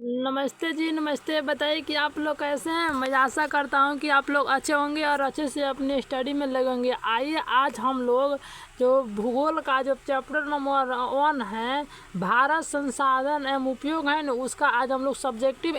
नमस्ते जी, नमस्ते। बताइए कि आप लोग कैसे हैं। मैं आशा करता हूं कि आप लोग अच्छे होंगे और अच्छे से अपने स्टडी में लगेंगे। आइए आज हम लोग जो भूगोल का जो चैप्टर नंबर 1 है, भारत संसाधन एवं उपयोग है ना, उसका आज हम लोग सब्जेक्टिव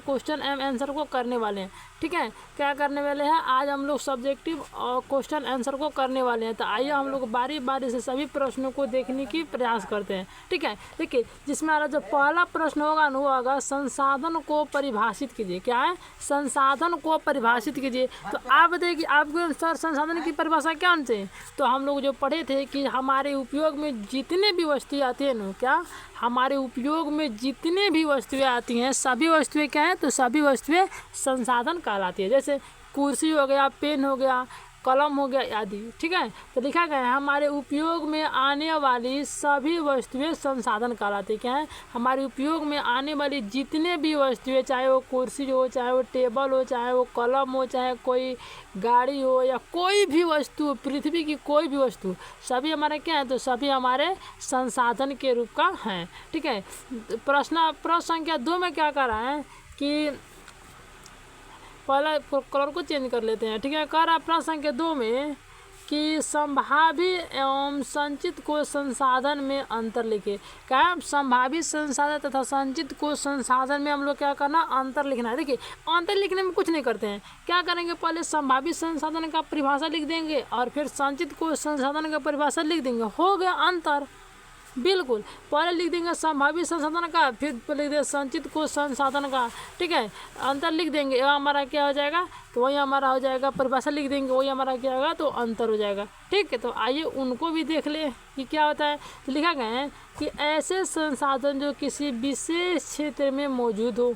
क्वेश्चन एवं आंसर को करने वाले हैं। ठीक है, क्या करने वाले हैं आज हम लोग सब्जेक्टिव क्वेश्चन आंसर को करने वाले हैं। तो आइए हम लोग बारी बारी से सभी प्रश्नों को देखने की प्रयास करते हैं। ठीक है, देखिए जिसमें हमारा जो पहला प्रश्न होगा वो होगा संसाधन को परिभाषित कीजिए। क्या है? संसाधन को परिभाषित कीजिए। तो आप बताइए कि आपके अनुसार संसाधन की परिभाषा क्या होनी चाहिए। तो हम लोग जो पढ़े थे कि हमारे उपयोग में जितने भी वस्तुएं आती हैं ना, क्या हमारे उपयोग में जितने भी वस्तुएं आती हैं, सभी वस्तुएं क्या हैं? तो सभी वस्तुएं संसाधन कहलाती है। जैसे कुर्सी हो गया, पेन हो गया, कलम हो गया आदि। ठीक है, तो लिखा गया है हमारे उपयोग में आने वाली सभी वस्तुएं संसाधन कहलाती है। क्या है? हमारे उपयोग में आने वाली जितने भी वस्तुएं, चाहे वो कुर्सी हो, चाहे वो टेबल हो, चाहे वो कलम हो, चाहे कोई गाड़ी हो या कोई भी वस्तु, पृथ्वी की कोई भी वस्तु, सभी हमारे क्या है? तो सभी हमारे संसाधन के रूप का हैं। ठीक है, प्रश्न संख्या 2 में क्या कर रहा है कि पहला कलर को चेंज कर लेते हैं। ठीक है, कह रहा प्रश्न संख्या 2 में कि संभावी एवं संचित को संसाधन में अंतर लिखे। क्या है? संभावित संसाधन तथा संचित को संसाधन में हम लोग क्या करना? अंतर लिखना है। देखिए अंतर लिखने में कुछ नहीं करते हैं, क्या करेंगे? पहले संभावित संसाधन का परिभाषा लिख देंगे और फिर संचित को संसाधन का परिभाषा लिख देंगे, हो गया अंतर। बिल्कुल, पहले लिख देंगे संभावित संसाधन का, फिर लिख देंगे संचित को संसाधन का। ठीक है, अंतर लिख देंगे, वह हमारा क्या हो जाएगा? तो वही हमारा हो जाएगा, परिभाषा लिख देंगे, वही हमारा क्या होगा? तो अंतर हो जाएगा। ठीक है, तो आइए उनको भी देख ले कि क्या होता है। तो लिखा गया है कि ऐसे संसाधन जो किसी विशेष क्षेत्र में मौजूद हो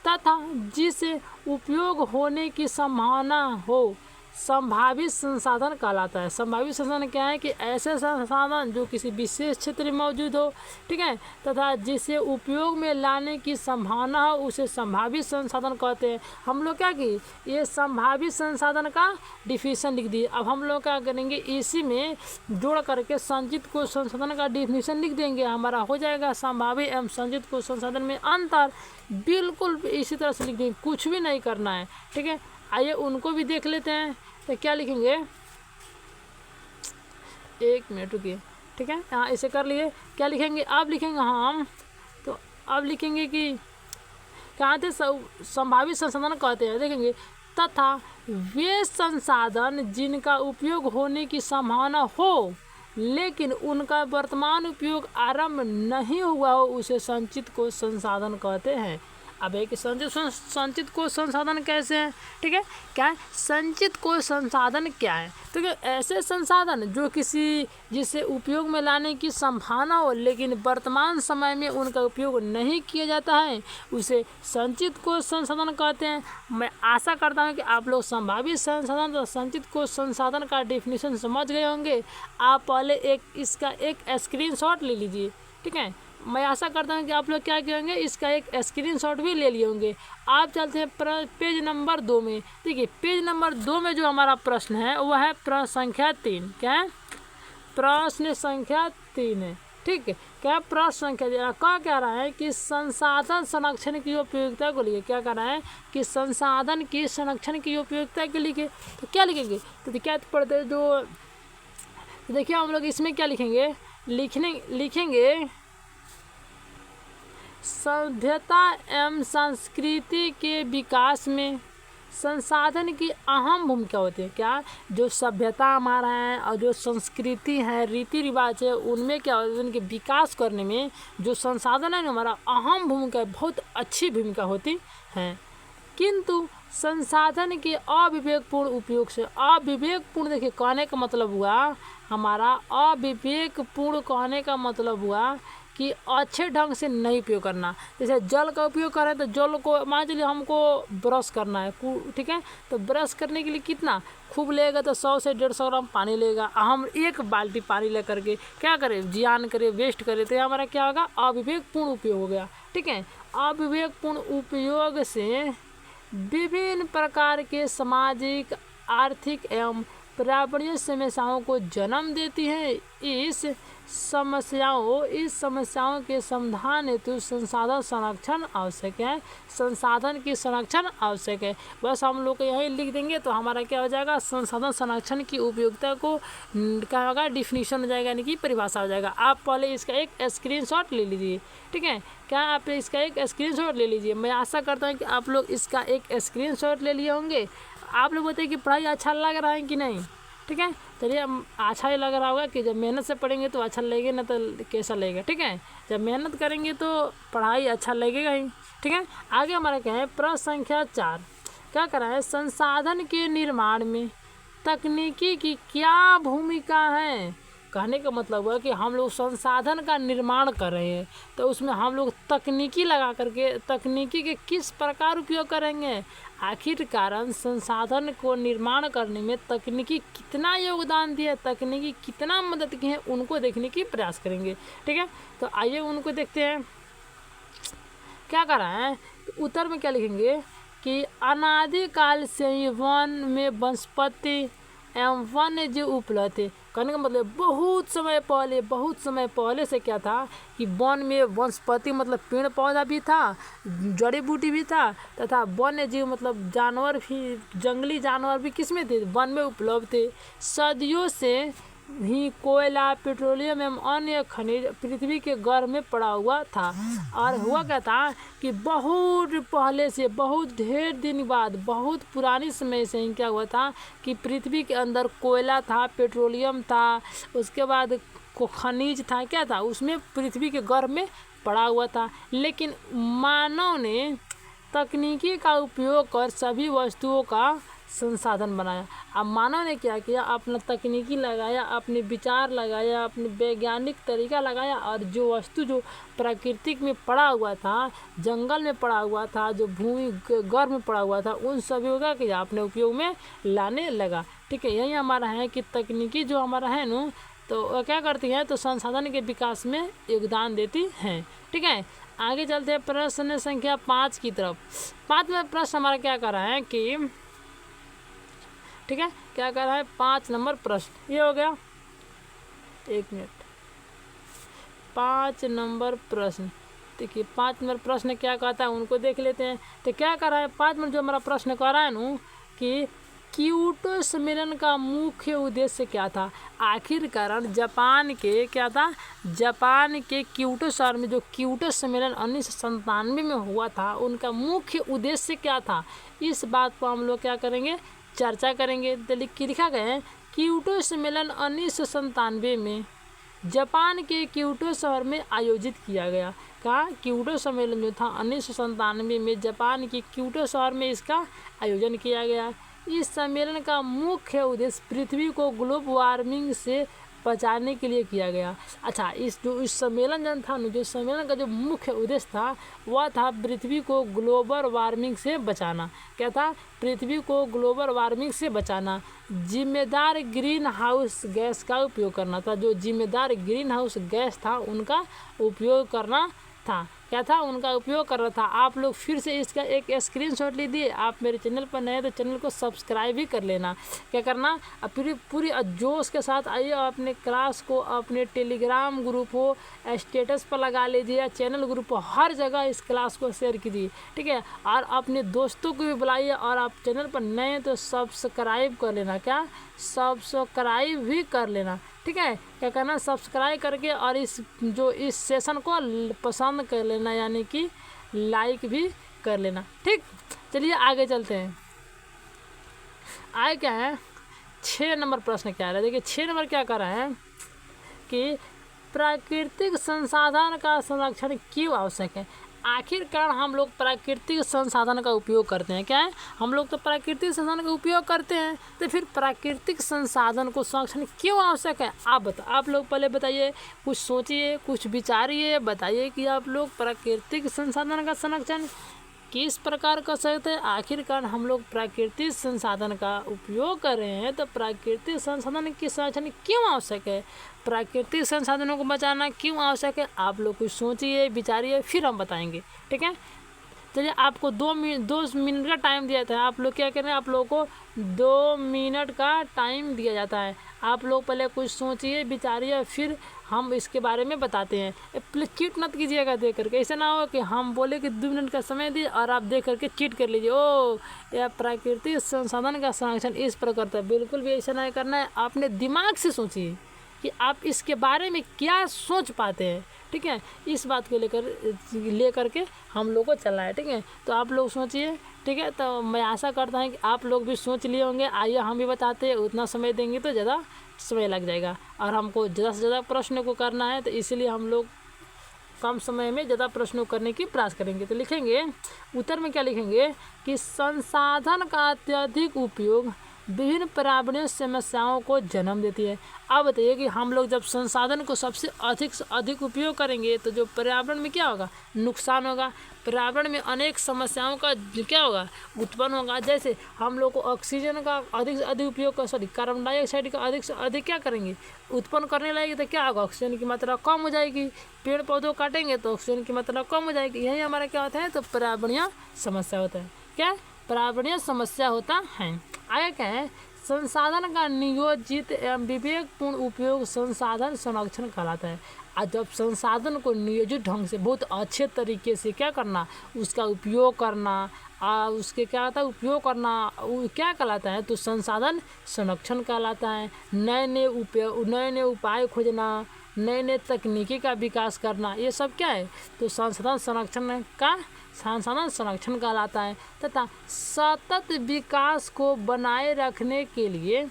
तथा जिसे उपयोग होने की संभावना हो, संभावित संसाधन कहलाता है। संभावित संसाधन क्या है? कि ऐसे संसाधन जो किसी विशेष क्षेत्र में मौजूद हो, ठीक है, तथा जिसे उपयोग में लाने की संभावना हो, उसे संभावित संसाधन कहते हैं। हम लोग क्या की ये संभावित संसाधन का डिफिनीशन लिख दिए। अब हम लोग क्या करेंगे, इसी में जोड़ करके संचित को संसाधन का डिफिनीशन लिख देंगे, हमारा हो जाएगा संभावित एवं संचित को संसाधन में अंतर। बिल्कुल इसी तरह से लिख देंगे, कुछ भी नहीं करना है। ठीक है, आइए उनको भी देख लेते हैं। तो क्या लिखेंगे, एक मिनट रुकिए। ठीक है, हाँ इसे कर लिए। क्या लिखेंगे? अब लिखेंगे हम, तो अब लिखेंगे कि कहाँ थे? संभावित संसाधन कहते हैं। देखेंगे तथा वे संसाधन जिनका उपयोग होने की संभावना हो लेकिन उनका वर्तमान उपयोग आरंभ नहीं हुआ हो, उसे संचित को संसाधन कहते हैं। अब एक संचित को संसाधन कैसे हैं? ठीक है, क्या है? संचित को संसाधन क्या है? तो ऐसे संसाधन जो किसी जिसे उपयोग में लाने की संभावना हो लेकिन वर्तमान समय में उनका उपयोग नहीं किया जाता है, उसे संचित को संसाधन कहते हैं। मैं आशा करता हूँ कि आप लोग संभावित संसाधन तो संचित को संसाधन का डेफिनेशन समझ गए होंगे। आप पहले इसका एक स्क्रीनशॉट ले लीजिए। ठीक है, मैं आशा करता हूँ कि आप लोग क्या करेंगे, इसका एक स्क्रीनशॉट भी ले लिए होंगे। आप चलते हैं पेज नंबर 2 में। देखिए पेज नंबर 2 में जो हमारा प्रश्न है वह है प्रश्न संख्या 3। क्या है? प्रश्न संख्या 3 है। ठीक है, क्या प्रश्न संख्या क्या रहा है कि संसाधन संरक्षण की उपयोगिता को लिखे। क्या कह रहा है कि संसाधन की संरक्षण की उपयोगिता के लिखे। तो क्या लिखेंगे? तो क्या पढ़ते जो देखिए हम लोग इसमें क्या लिखेंगे, लिखेंगे सभ्यता एवं संस्कृति के विकास में संसाधन की अहम भूमिका होती है। क्या? जो सभ्यता हमारा है और जो संस्कृति है, रीति रिवाज है, उनमें क्या होता है, उनके विकास करने में जो संसाधन है ना, हमारा अहम भूमिका, बहुत अच्छी भूमिका होती है। किंतु संसाधन के अविवेकपूर्ण उपयोग से, अविवेकपूर्ण देखिए कहने का मतलब हुआ, हमारा अविवेकपूर्ण कहने का मतलब हुआ कि अच्छे ढंग से नहीं उपयोग करना। जैसे जल का उपयोग करें तो जल को मान चलिए हमको ब्रश करना है, ठीक है, तो ब्रश करने के लिए कितना खूब लेगा? तो 100 से 150 ग्राम पानी लेगा। हम एक बाल्टी पानी ले करके क्या करें, जियान करें, वेस्ट करें, तो हमारा क्या होगा? अविवेकपूर्ण उपयोग हो गया। ठीक है, अविवेकपूर्ण उपयोग से विभिन्न प्रकार के सामाजिक, आर्थिक एवं पर्यावरणीय समस्याओं को जन्म देती है। इस इस समस्याओं के समाधान हेतु संसाधन संरक्षण आवश्यक है। संसाधन की संरक्षण आवश्यक है। बस हम लोग यही लिख देंगे तो हमारा क्या हो जाएगा, संसाधन संरक्षण की उपयोगिता को क्या होगा, डिफिनीशन हो जाएगा, यानी कि परिभाषा हो जाएगा। आप पहले इसका एक स्क्रीनशॉट ले लीजिए, ठीक है। क्या आप इसका एक स्क्रीनशॉट ले लीजिए। मैं आशा करता हूँ कि आप लोग इसका एक स्क्रीनशॉट ले लिए होंगे। आप लोग बताइए कि पढ़ाई अच्छा लग रहा है कि नहीं, ठीक है। चलिए, अच्छा ही लग रहा होगा कि जब मेहनत से पढ़ेंगे तो अच्छा लगेगा, ना तो कैसा लगेगा, ठीक है। जब मेहनत करेंगे तो पढ़ाई अच्छा लगेगा ही, ठीक है। आगे हमारा क्या है, प्रश्न संख्या 4 क्या करा है, संसाधन के निर्माण में तकनीकी की क्या भूमिका है। कहने का मतलब हुआ कि हम लोग संसाधन का निर्माण कर रहे हैं तो उसमें हम लोग तकनीकी लगा करके तकनीकी के किस प्रकार उपयोग करेंगे। आखिरकार संसाधन को निर्माण करने में तकनीकी कितना योगदान दिया, तकनीकी कितना मदद की है, उनको देखने की प्रयास करेंगे, ठीक है। तो आइए उनको देखते हैं। क्या कर रहा है, उत्तर में क्या लिखेंगे कि अनादिकाल से ही वन में वनस्पति एवं वन्य जीव उपलब्ध थे। कहने का मतलब बहुत समय पहले से क्या था कि वन में वनस्पति मतलब पेड़ पौधा भी था, जड़ी बूटी भी था, तथा वन्य जीव मतलब जानवर भी, जंगली जानवर भी किसमें थे, वन में उपलब्ध थे। सदियों से ही कोयला, पेट्रोलियम एवं अन्य खनिज पृथ्वी के गर्भ में पड़ा हुआ था। और हुआ क्या था कि बहुत पहले से, बहुत ढेर दिन बाद, बहुत पुरानी समय से ही क्या हुआ था कि पृथ्वी के अंदर कोयला था, पेट्रोलियम था, उसके बाद खनिज था, क्या था, उसमें पृथ्वी के गर्भ में पड़ा हुआ था। लेकिन मानव ने तकनीकी का उपयोग कर सभी वस्तुओं का संसाधन बनाया। अब मानव ने क्या किया, अपना तकनीकी लगाया, अपने विचार लगाया, अपने वैज्ञानिक तरीका लगाया, और जो वस्तु जो प्राकृतिक में पड़ा हुआ था, जंगल में पड़ा हुआ था, जो भूमि गर्भ में पड़ा हुआ था, उन सभी का क्या अपने उपयोग में लाने लगा, ठीक है। यही हमारा है कि तकनीकी जो हमारा है ना, तो क्या करती है, तो संसाधन के विकास में योगदान देती हैं, ठीक है। आगे चलते हैं प्रश्न संख्या 5 की तरफ। 5 में प्रश्न हमारा क्या कर रहा है कि, ठीक है, क्या कर रहा है, 5 नंबर प्रश्न ये हो गया। 1 मिनट, 5 नंबर प्रश्न देखिए। 5 नंबर प्रश्न क्या कहता है उनको देख लेते हैं। तो क्या कर रहा है, 5 नंबर जो हमारा प्रश्न कह रहा है ना कि क्योटो सम्मेलन का मुख्य उद्देश्य क्या था। आखिरकार जापान के क्या था, जापान के क्योटो शहर में जो क्योटो सम्मेलन 1997 में हुआ था, उनका मुख्य उद्देश्य क्या था, इस बात को हम लोग क्या करेंगे, चर्चा करेंगे। तो लिखा गया है, क्योटो सम्मेलन 1997 में जापान के क्योटो शहर में आयोजित किया गया। कहाँ, क्योटो सम्मेलन जो था 1997 में जापान के क्योटो शहर में इसका आयोजन किया गया। इस सम्मेलन का मुख्य उद्देश्य पृथ्वी को ग्लोबल वार्मिंग से बचाने के लिए किया गया। अच्छा, इस सम्मेलन जो था ना, जो सम्मेलन का जो मुख्य उद्देश्य था वह था पृथ्वी को ग्लोबल वार्मिंग से बचाना। क्या था, पृथ्वी को ग्लोबल वार्मिंग से बचाना। जिम्मेदार ग्रीन हाउस गैस का उपयोग करना था, जो जिम्मेदार ग्रीन हाउस गैस था उनका उपयोग करना था। क्या था, उनका उपयोग कर रहा था। आप लोग फिर से इसका एक स्क्रीनशॉट लीजिए। आप मेरे चैनल पर नए तो चैनल को सब्सक्राइब भी कर लेना। क्या करना, पूरी जोश के साथ आइए, अपने क्लास को अपने टेलीग्राम ग्रुप हो, स्टेटस पर लगा लीजिए, या चैनल ग्रुप हो, हर जगह इस क्लास को शेयर कीजिए, ठीक है। और अपने दोस्तों को भी बुलाइए, और आप चैनल पर नए तो सब्सक्राइब कर लेना। क्या, सब्सक्राइब भी कर लेना, ठीक है। क्या करना, सब्सक्राइब करके और इस सेशन को पसंद कर लेना, यानी कि लाइक भी कर लेना, ठीक। चलिए आगे चलते हैं। आगे क्या है, 6 नंबर प्रश्न क्या है, देखिए 6 नंबर क्या कर रहा है कि प्राकृतिक संसाधन का संरक्षण क्यों आवश्यक है। आखिरकार हम लोग प्राकृतिक संसाधन का उपयोग करते हैं, क्या है, हम लोग तो प्राकृतिक संसाधन का उपयोग करते हैं, तो फिर प्राकृतिक संसाधन को संरक्षण क्यों आवश्यक है। आप लोग पहले बताइए, कुछ सोचिए, कुछ विचारिए, बताइए कि आप लोग प्राकृतिक संसाधन का संरक्षण किस प्रकार कर सकते हैं। आखिरकार हम लोग प्राकृतिक संसाधन का उपयोग कर रहे हैं, तो प्राकृतिक संसाधन की संरक्षण क्यों आवश्यक है, प्राकृतिक संसाधनों को बचाना क्यों आवश्यक है। आप लोग कुछ सोचिए, विचारिए, फिर हम बताएंगे, ठीक है। चलिए, आपको 2 मिनट का टाइम दिया जाता है। आप लोग क्या करें, आप लोगों को 2 मिनट का टाइम दिया जाता है। आप लोग पहले कुछ सोचिए, विचारिए, फिर हम इसके बारे में बताते हैं। प्लीज चीट मत कीजिएगा देख करके, ऐसा ना हो कि हम बोले कि 2 मिनट का समय दिए और आप देख करके चीट कर लीजिए। ओ यह प्राकृतिक संसाधन का संरक्षण इस पर करता है, बिल्कुल भी ऐसा नहीं करना है। आपने दिमाग से सोचिए कि आप इसके बारे में क्या सोच पाते हैं, ठीक है। इस बात को लेकर के हम लोग को चलना है, ठीक है। तो आप लोग सोचिए, ठीक है। तो मैं आशा करता हूँ कि आप लोग भी सोच लिए होंगे। आइए हम भी बताते हैं, उतना समय देंगे तो ज़्यादा समय लग जाएगा और हमको ज़्यादा से ज़्यादा प्रश्न को करना है, तो इसीलिए हम लोग कम समय में ज़्यादा प्रश्नों करने की प्रयास करेंगे। तो लिखेंगे उत्तर में क्या लिखेंगे कि संसाधन का अत्यधिक उपयोग विभिन्न पर्यावरणीय समस्याओं को जन्म देती है। अब बताइए कि हम लोग जब संसाधन को सबसे अधिक से अधिक उपयोग करेंगे तो जो पर्यावरण में क्या होगा, नुकसान होगा। पर्यावरण में अनेक समस्याओं का क्या होगा, उत्पन्न होगा। जैसे हम लोग को ऑक्सीजन का अधिक से अधिक उपयोग कार्बन डाइऑक्साइड का अधिक से अधिक क्या करेंगे, उत्पन्न करने लगेगी, तो क्या होगा, ऑक्सीजन की मात्रा कम हो जाएगी। पेड़ पौधों काटेंगे तो ऑक्सीजन की मात्रा कम हो जाएगी। यही हमारा क्या होता है, तो पर्यावरणीय समस्या होता है। क्या पर्यावरणीय समस्या होता है। आगे क्या है, संसाधन का नियोजित एवं विवेकपूर्ण उपयोग संसाधन संरक्षण कहलाता है। और जब संसाधन को नियोजित ढंग से बहुत अच्छे तरीके से क्या करना, उसका उपयोग करना, उसके क्या होता है, उपयोग करना, वो क्या कहलाता है, तो संसाधन संरक्षण कहलाता है। नए नए उपाय खोजना, नए नए तकनीकी का विकास करना, ये सब क्या है, तो संसाधन संरक्षण कहलाता है। तथा सतत विकास को बनाए रखने के लिए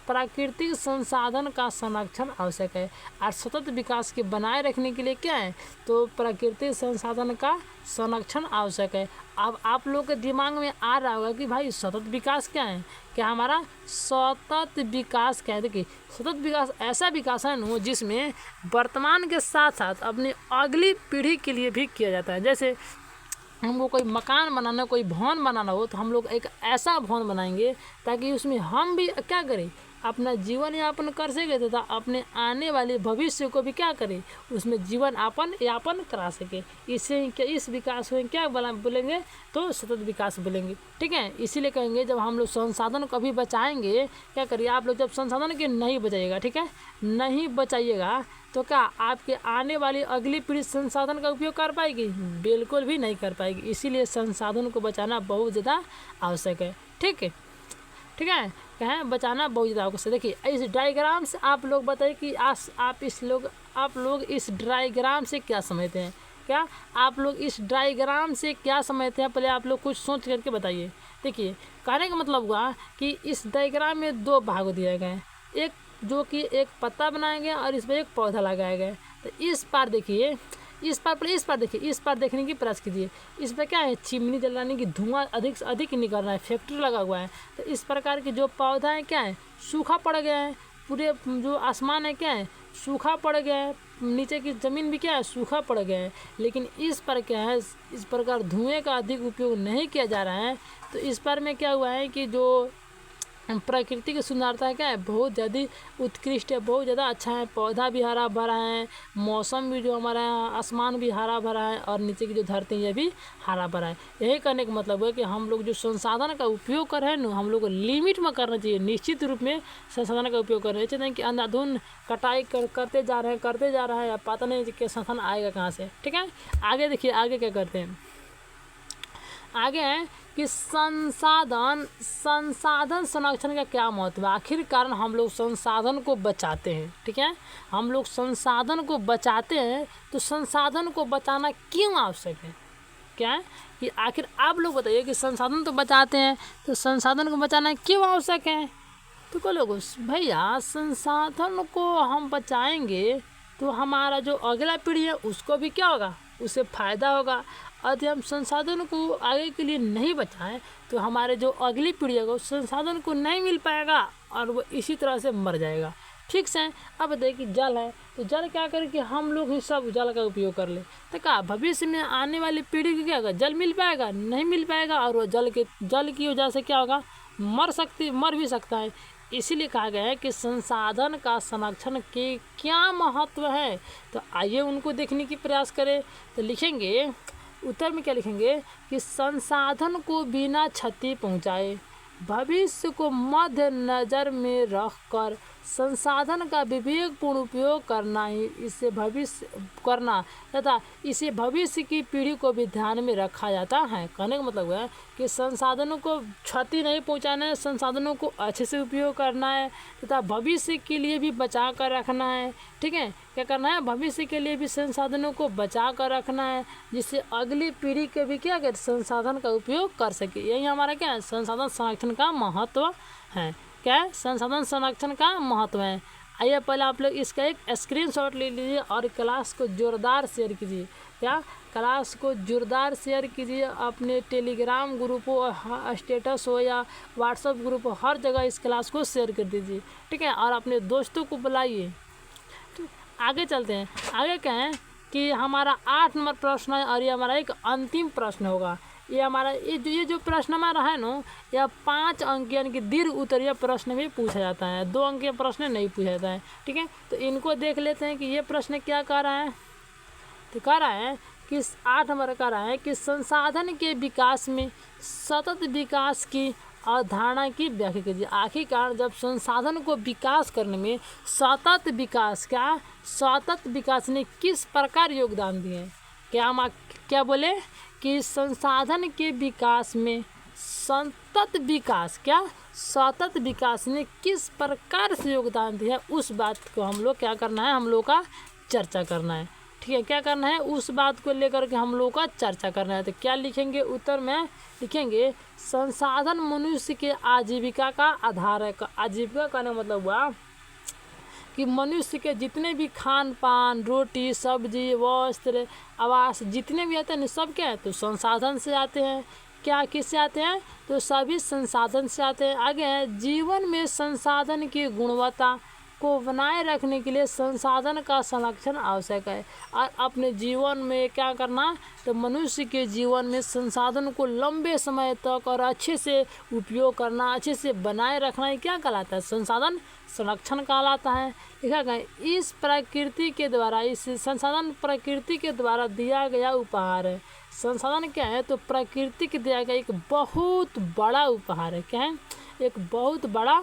प्राकृतिक संसाधन का संरक्षण आवश्यक है। और सतत विकास के बनाए रखने के लिए क्या है, तो प्राकृतिक संसाधन का संरक्षण आवश्यक है। अब आप लोग के दिमाग में आ रहा होगा कि भाई सतत विकास क्या है, क्या हमारा सतत विकास क्या है। देखिए सतत विकास ऐसा विकास है ना जिसमें वर्तमान के साथ साथ अपनी अगली पीढ़ी के लिए भी किया जाता है। जैसे हमको कोई मकान बनाना, कोई भवन बनाना हो तो हम लोग एक ऐसा भवन बनाएंगे ताकि उसमें हम भी क्या करें, अपना जीवन यापन कर सके तथा अपने आने वाले भविष्य को भी क्या करें, उसमें जीवन यापन करा सके। इससे इस विकास में क्या बोलेंगे, तो सतत विकास बोलेंगे, ठीक है। इसीलिए कहेंगे जब हम लोग संसाधन को भी बचाएंगे, क्या करिए आप लोग, जब संसाधन के नहीं बचाइएगा, ठीक है, नहीं बचाइएगा तो क्या आपके आने वाली अगली पीढ़ी संसाधन का उपयोग कर पाएगी, बिल्कुल भी नहीं कर पाएगी। इसीलिए संसाधन को बचाना बहुत ज़्यादा आवश्यक है, ठीक है, ठीक है। कहें बचाना बहुत ज़्यादा आवश्यक है। देखिए इस डायग्राम से आप लोग बताइए कि आप लोग इस डायग्राम से क्या समझते हैं, क्या आप लोग इस डायग्राम से क्या समझते हैं, पहले आप लोग कुछ सोच करके बताइए। देखिए कहने का मतलब हुआ कि इस डायग्राम में 2 भाग दिए गए हैं, एक जो कि एक पत्ता बनाया गया और इसमें एक पौधा लगाया गया है। तो इस पार देखिए, इस पार देखिए, इस पार देखने की प्रयास कीजिए। इस पर क्या है, चिमनी जलाने की धुआं अधिक से अधिक निकल रहा है, फैक्ट्री लगा हुआ है। तो इस प्रकार के जो पौधा है क्या है, सूखा पड़ गया है। पूरे जो आसमान है क्या है, सूखा पड़ गया है। नीचे की ज़मीन भी क्या है, सूखा पड़ गया है। लेकिन इस पर क्या है, इस प्रकार धुएँ का अधिक उपयोग नहीं किया जा रहा है। तो इस पर में क्या हुआ है कि जो प्रकृति की सुंदरता है क्या है, बहुत ज़्यादा उत्कृष्ट है, बहुत ज़्यादा अच्छा है। पौधा भी हरा भरा है, मौसम भी जो हमारा आसमान भी हरा भरा है और नीचे की जो धरती है ये भी हरा भरा है। यही कहने का मतलब है कि हम लोग जो संसाधन का उपयोग कर रहे हैं ना, हम लोग को लिमिट में करना चाहिए, निश्चित रूप में संसाधन का उपयोग कर रहे हैं। कि अंधाधुंध कटाई करते जा रहे हैं, पता नहीं कि संसाधन आएगा कहाँ से, ठीक है। आगे देखिए, आगे क्या करते हैं, आगे है कि संसाधन संरक्षण का क्या महत्व है। आखिर कारण हम लोग संसाधन को बचाते हैं, ठीक है, हम लोग संसाधन को बचाते हैं। तो संसाधन को बचाना क्यों आवश्यक है, क्या है कि आखिर आप लोग बताइए कि संसाधन तो बचाते हैं, तो संसाधन को बचाना क्यों आवश्यक है। तो को लोग भैया संसाधन को हम बचाएंगे तो हमारा जो अगला पीढ़ी है उसको भी क्या होगा, उससे फ़ायदा होगा। यदि हम संसाधन को आगे के लिए नहीं बचाएं तो हमारे जो अगली पीढ़ी है उस संसाधन को नहीं मिल पाएगा और वो इसी तरह से मर जाएगा, ठीक से। अब देखिए जल है, तो जल क्या करें कि हम लोग ही सब जल का उपयोग कर ले, तो क्या भविष्य में आने वाली पीढ़ी को क्या होगा, जल मिल पाएगा, नहीं मिल पाएगा। और वो जल की वजह से क्या होगा, मर भी सकता है। इसीलिए कहा गया है कि संसाधन का संरक्षण के क्या महत्व है। तो आइए उनको देखने की प्रयास करें। तो लिखेंगे उत्तर में क्या लिखेंगे कि संसाधन को बिना क्षति पहुंचाए, भविष्य को मध्य नज़र में रखकर संसाधन का विवेकपूर्ण उपयोग करना ही इसे भविष्य करना तथा इसे भविष्य की पीढ़ी को भी ध्यान में रखा जाता है। कहने का मतलब है कि संसाधनों को क्षति नहीं पहुंचाना है, संसाधनों को अच्छे से उपयोग करना है तथा भविष्य के लिए भी बचा कर रखना है। ठीक है, क्या करना है, भविष्य के लिए भी संसाधनों को बचा कर रखना है, जिससे अगली पीढ़ी के भी क्या कर संसाधन का उपयोग कर सके। यही हमारा क्या है, संसाधन संरक्षण का महत्व है। क्या है, संसाधन संरक्षण का महत्व है। आइए पहले आप लोग इसका एक स्क्रीनशॉट ले लीजिए और क्लास को जोरदार शेयर कीजिए। क्या, क्लास को जोरदार शेयर कीजिए अपने टेलीग्राम ग्रुप हो, स्टेटस हो या व्हाट्सएप ग्रुप हो, हर जगह इस क्लास को शेयर कर दीजिए। ठीक है, और अपने दोस्तों को बुलाइए। आगे चलते हैं। आगे क्या है कि हमारा 8 नंबर प्रश्न है और ये हमारा एक अंतिम प्रश्न होगा। ये हमारा ये जो प्रश्न हमारा है ना, यह 5 अंक यानी कि दीर्घ उत्तरीय प्रश्न भी पूछा जाता है, 2 अंक के प्रश्न नहीं पूछा जाता है। ठीक है, तो इनको देख लेते हैं कि ये प्रश्न क्या कह रहा है। तो कह रहा है कि 8 नंबर कह रहा है कि संसाधन के विकास में सतत विकास की अवधारणा की व्याख्या कीजिए। आखिरकार जब संसाधन को विकास करने में सतत विकास ने किस प्रकार योगदान दिए। क्या हम क्या बोले कि संसाधन के विकास में सतत विकास ने किस प्रकार से योगदान दिया, उस बात को हम लोग क्या करना है, हम लोग का चर्चा करना है। ठीक है, क्या करना है, उस बात को लेकर के हम लोग का चर्चा करना है। तो क्या लिखेंगे, उत्तर में लिखेंगे संसाधन मनुष्य के आजीविका का आधार है। आजीविका का मतलब हुआ कि मनुष्य के जितने भी खान पान, रोटी, सब्जी, वस्त्र, आवास जितने भी आते हैं सब क्या है, तो संसाधन से आते हैं। क्या किससे आते हैं, तो सभी संसाधन से आते हैं। आगे है जीवन में संसाधन की गुणवत्ता को बनाए रखने के लिए संसाधन का संरक्षण आवश्यक है। और अपने जीवन में क्या करना, तो मनुष्य के जीवन में संसाधन को लंबे समय तक और अच्छे से उपयोग करना, अच्छे से बनाए रखना, ये क्या कहलाता है, संसाधन संरक्षण कहलाता है। लिखा गया इस प्रकृति के द्वारा, इस संसाधन प्रकृति के द्वारा दिया गया उपहार है। संसाधन क्या है, तो प्रकृति के दिया गया एक बहुत बड़ा उपहार है। क्या है, एक बहुत बड़ा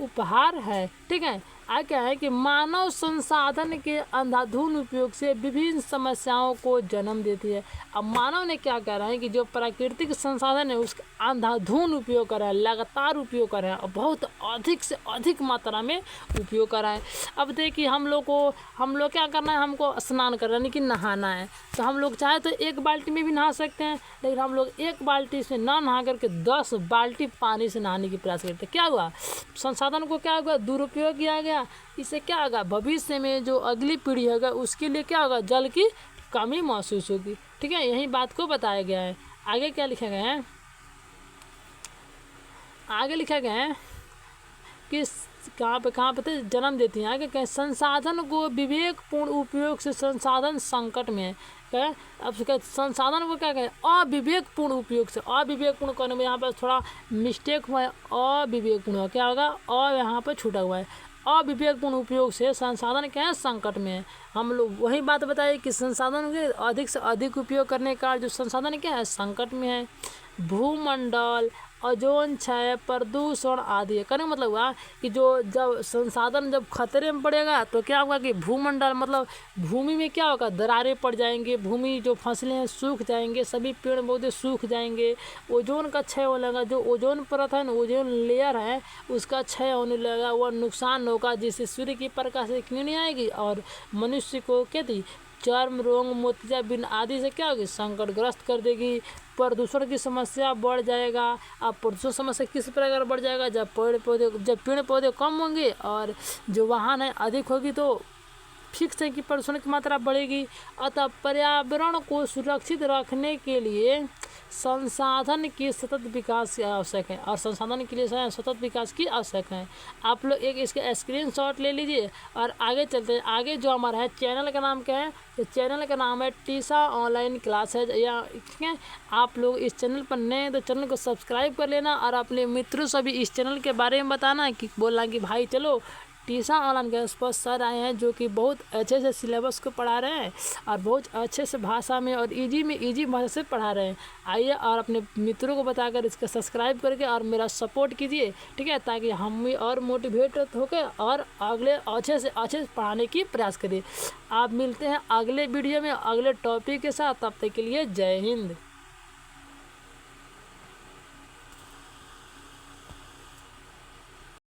उपहार है। ठीक है, आगे क्या है कि मानव संसाधन के अंधाधुंध उपयोग से विभिन्न समस्याओं को जन्म देती है। अब मानव ने क्या कह रहा है कि जो प्राकृतिक संसाधन है उसका अंधाधुंध उपयोग कर रहा है, लगातार उपयोग कर रहा है और बहुत अधिक से अधिक मात्रा में उपयोग कर रहा है। अब देखिए हम लोग क्या करना है, हमको स्नान करना यानी कि नहाना है, तो हम लोग चाहे तो 1 बाल्टी में भी नहा सकते हैं, लेकिन हम लोग 1 बाल्टी से ना नहा करके 10 बाल्टी पानी से नहाने की प्रयास करते हैं। क्या हुआ, संसाधन को क्या हुआ, दुरुपयोग किया गया। इससे क्या होगा, भविष्य में जो अगली पीढ़ी होगा उसके लिए क्या होगा, जल की कमी महसूस होगी। ठीक है, यही बात को बताया गया है। आगे क्या लिखा गया है, आगे लिखा गया है कि कहाँ पे थे, जन्म देती हैं। आगे कहें संसाधन को विवेकपूर्ण उपयोग से संसाधन संकट में है। क्या, अब संसाधन को क्या कहें, अविवेकपूर्ण उपयोग से, अविवेकपूर्ण करने में यहाँ पर थोड़ा मिस्टेक हुआ है, अविवेकपूर्ण हुआ, क्या होगा, यहाँ पर छूटा हुआ है। अविवेकपूर्ण उपयोग से संसाधन क्या है, संकट में है। हम लोग वही बात बताइए कि संसाधन के अधिक से अधिक उपयोग करने का जो संसाधन क्या है, संकट में है। भूमंडल, ओजोन क्षय, प्रदूषण आदि। कहने का मतलब हुआ कि जब संसाधन जब खतरे में पड़ेगा तो क्या होगा कि भूमंडल मतलब भूमि में क्या होगा, दरारें पड़ जाएंगे, भूमि जो फसलें हैं सूख जाएंगे, सभी पेड़ पौधे सूख जाएंगे। ओजोन का क्षय होने लगेगा, जो ओजोन परत है, ओजोन लेयर है, उसका क्षय होने लगेगा, वह नुकसान होगा, जिससे सूर्य की प्रकाश से किरणें आएगी और मनुष्य को कहती चर्म रोग, मोतियाबिंद आदि से क्या होगी, संकटग्रस्त कर देगी। प्रदूषण की समस्या बढ़ जाएगा। अब प्रदूषण समस्या किस प्रकार बढ़ जाएगा, जब पेड़ पौधे कम होंगे और जो वाहन है अधिक होगी तो फिक्स है कि प्रदूषण की मात्रा बढ़ेगी। अतः पर्यावरण को सुरक्षित रखने के लिए संसाधन की सतत विकास की आवश्यक है, और संसाधन के लिए सतत विकास की आवश्यक है। आप लोग एक इसका स्क्रीनशॉट ले लीजिए और आगे चलते हैं। आगे जो हमारा है चैनल का नाम क्या है, तो चैनल का नाम है टीसा ऑनलाइन क्लास है। या ठीक है, आप लोग इस चैनल पर नए हैं तो चैनल को सब्सक्राइब कर लेना और अपने मित्रों से भी इस चैनल के बारे में बताना कि बोलना कि भाई चलो टीसा ऑनलाइन के पर सर आए हैं जो कि बहुत अच्छे से सिलेबस को पढ़ा रहे हैं और बहुत अच्छे से भाषा में और इजी भाषा से पढ़ा रहे हैं। आइए और अपने मित्रों को बताकर इसका सब्सक्राइब करके और मेरा सपोर्ट कीजिए, ठीक है, ताकि हम भी और मोटिवेट होकर और अगले अच्छे से पढ़ाने की प्रयास करिए। आप मिलते हैं अगले वीडियो में अगले टॉपिक के साथ, तब तक के लिए जय हिंद।